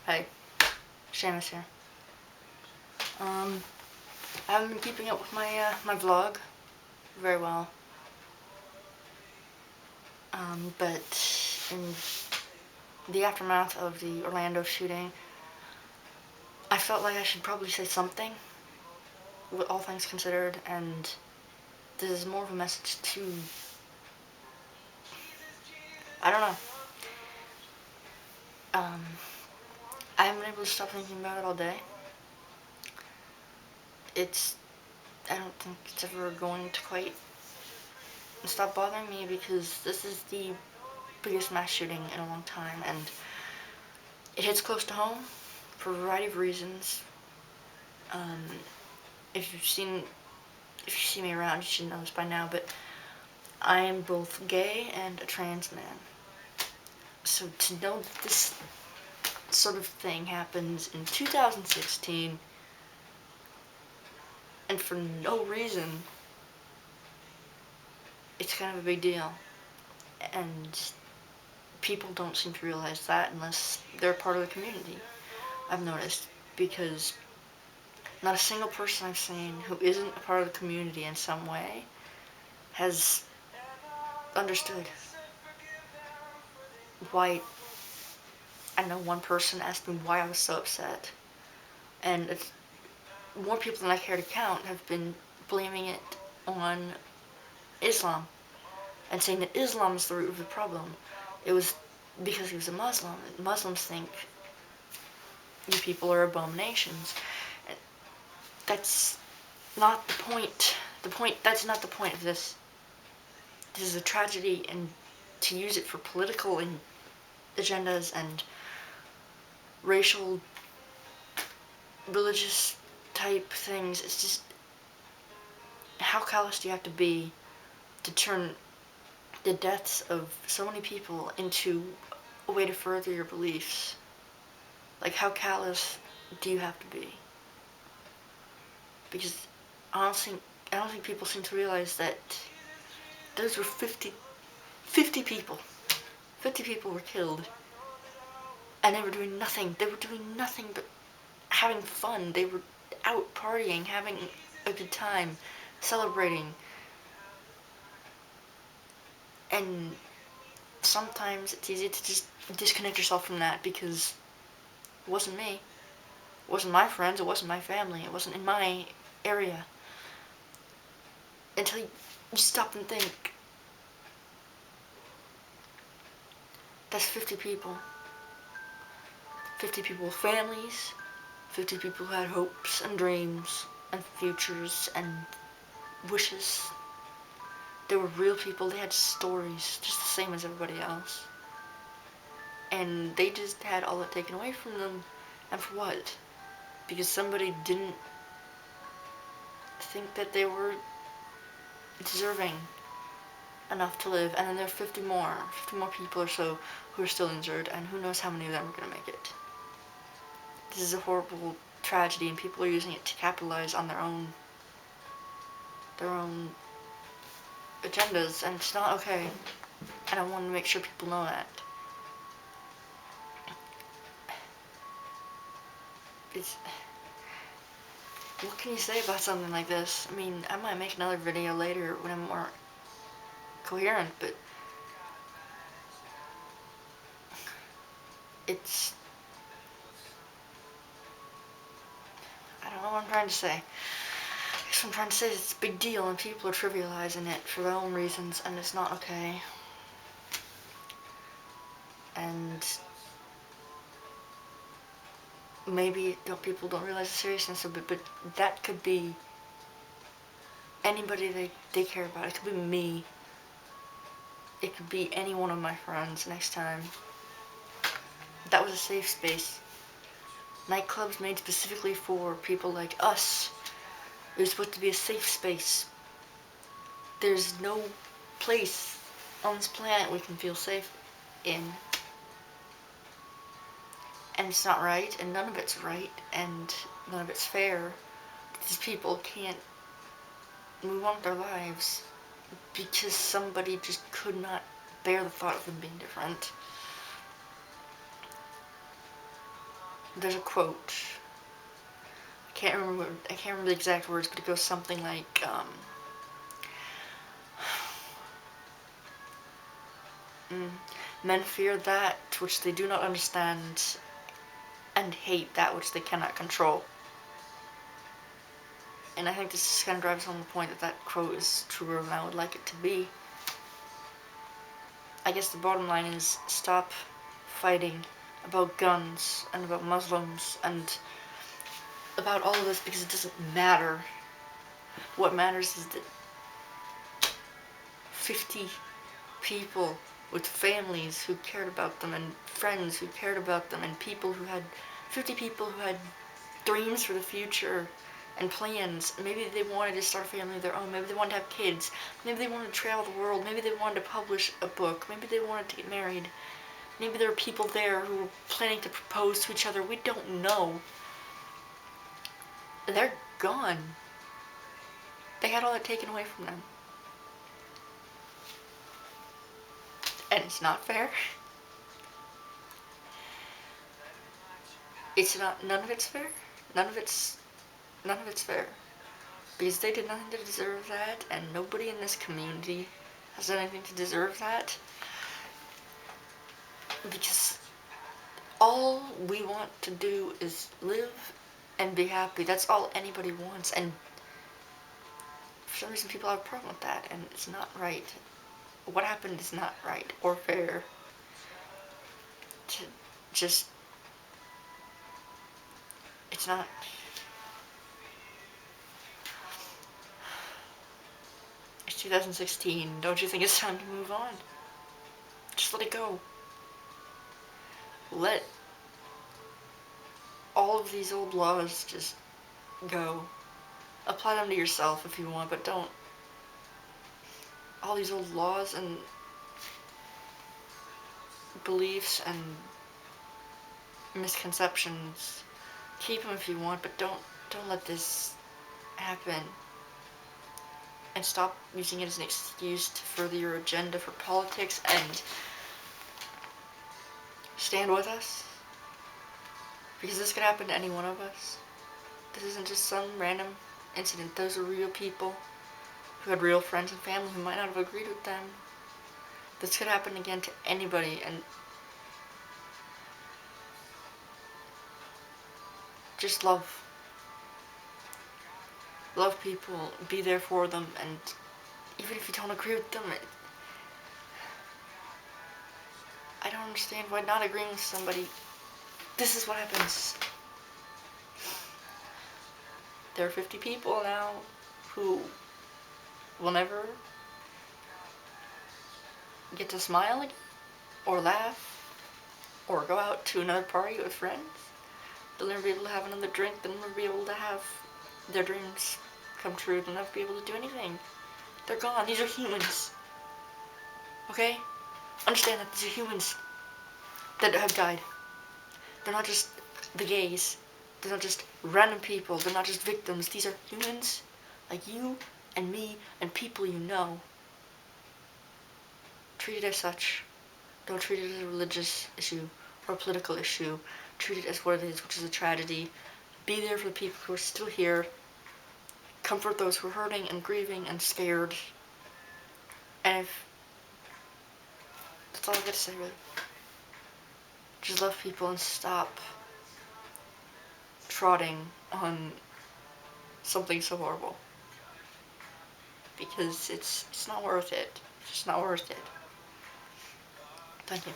Hey, Seamus here. I haven't been keeping up with my vlog very well. But in the aftermath of the Orlando shooting, I felt like I should probably say something, with all things considered, and this is more of a message to, I don't know. Um, I haven't been able to stop thinking about it all day. I don't think it's ever going to quite stop bothering me because this is the biggest mass shooting in a long time, and it hits close to home for a variety of reasons. Um, if you see me around, you should know this by now, but I am both gay and a trans man. So to know that this sort of thing happens in 2016, and for no reason, it's kind of a big deal. And people don't seem to realize that unless they're part of the community, I've noticed, because not a single person I've seen who isn't a part of the community in some way has understood why. I know one person asked me why I was so upset, and it's, more people than I care to count have been blaming it on Islam and saying that Islam is the root of the problem. It was because he was a Muslim. Muslims think you people are abominations. That's not the point. That's not the point of this. This is a tragedy, and to use it for political and agendas and racial, religious type things, it's just, how callous do you have to be to turn the deaths of so many people into a way to further your beliefs? Like, how callous do you have to be? Because I don't think people seem to realize that those were 50 people. 50 people were killed. And they were doing nothing. They were doing nothing but having fun. They were out partying, having a good time, celebrating. And sometimes it's easy to just disconnect yourself from that because it wasn't me. It wasn't my friends. It wasn't my family. It wasn't in my area. Until you stop and think, that's 50 people. 50 people with families. 50 people who had hopes and dreams and futures and wishes. They were real people. They had stories just the same as everybody else. And they just had all that taken away from them. And for what? Because somebody didn't think that they were deserving enough to live. And then there are 50 more people or so who are still injured, and who knows how many of them are going to make it. This is a horrible tragedy, and people are using it to capitalize on their own agendas, and it's not okay. And I want to make sure people know that. It's, what can you say about something like this? I mean, I might make another video later when I'm more coherent, but it's, I don't know what I'm trying to say. I guess what I'm trying to say is it's a big deal, and people are trivializing it for their own reasons, and it's not okay. And maybe people don't realize the seriousness of it, but that could be anybody they care about. It could be me. It could be any one of my friends next time. That was a safe space. Nightclubs made specifically for people like us. It was supposed to be a safe space. There's no place on this planet we can feel safe in. And it's not right, and none of it's right, and none of it's fair. These people can't move on with their lives because somebody just could not bear the thought of them being different. there's a quote. I can't remember the exact words, but it goes something like, men fear that which they do not understand and hate that which they cannot control. And I think this just kind of drives home the point that that quote is truer than I would like it to be. I guess the bottom line is stop fighting about guns and about Muslims and about all of this, because it doesn't matter. What matters is that 50 people with families who cared about them and friends who cared about them and 50 people who had dreams for the future and plans. Maybe they wanted to start a family of their own. Maybe they wanted to have kids. Maybe they wanted to travel the world. Maybe they wanted to publish a book. Maybe they wanted to get married. Maybe there were people there who were planning to propose to each other. We don't know. They're gone. They had all that taken away from them. And it's not fair. It's not, none of it's fair. None of it's fair. Because they did nothing to deserve that, and nobody in this community has done anything to deserve that. Because all we want to do is live and be happy. That's all anybody wants, and for some reason people have a problem with that, and it's not right. What happened is not right or fair. To just, it's not. It's 2016. Don't you think it's time to move on? Just let it go. Let all of these old laws just go. Apply them to yourself if you want, but don't. All these old laws and beliefs and misconceptions, keep them if you want, but don't let this happen. And stop using it as an excuse to further your agenda for politics, and stand with us. Because this could happen to any one of us. This isn't just some random incident. Those are real people who had real friends and family who might not have agreed with them. This could happen again to anybody, and just love. Love people, be there for them, and even if you don't agree with them, I don't understand why not agreeing with somebody. This is what happens. There are 50 people now who will never get to smile again, or laugh, or go out to another party with friends. They'll never be able to have another drink. They'll never be able to have their dreams come true. They'll never be able to do anything. They're gone. These are humans. Okay? Understand that these are humans that have died. They're not just the gays. They're not just random people. They're not just victims. These are humans like you and me and people you know. Treat it as such. Don't treat it as a religious issue or a political issue. Treat it as what it is, which is a tragedy. Be there for the people who are still here. Comfort those who are hurting and grieving and scared. And if... that's all I gotta say, really. Just love people and stop trotting on something so horrible. Because it's not worth it. It's just not worth it. Thank you.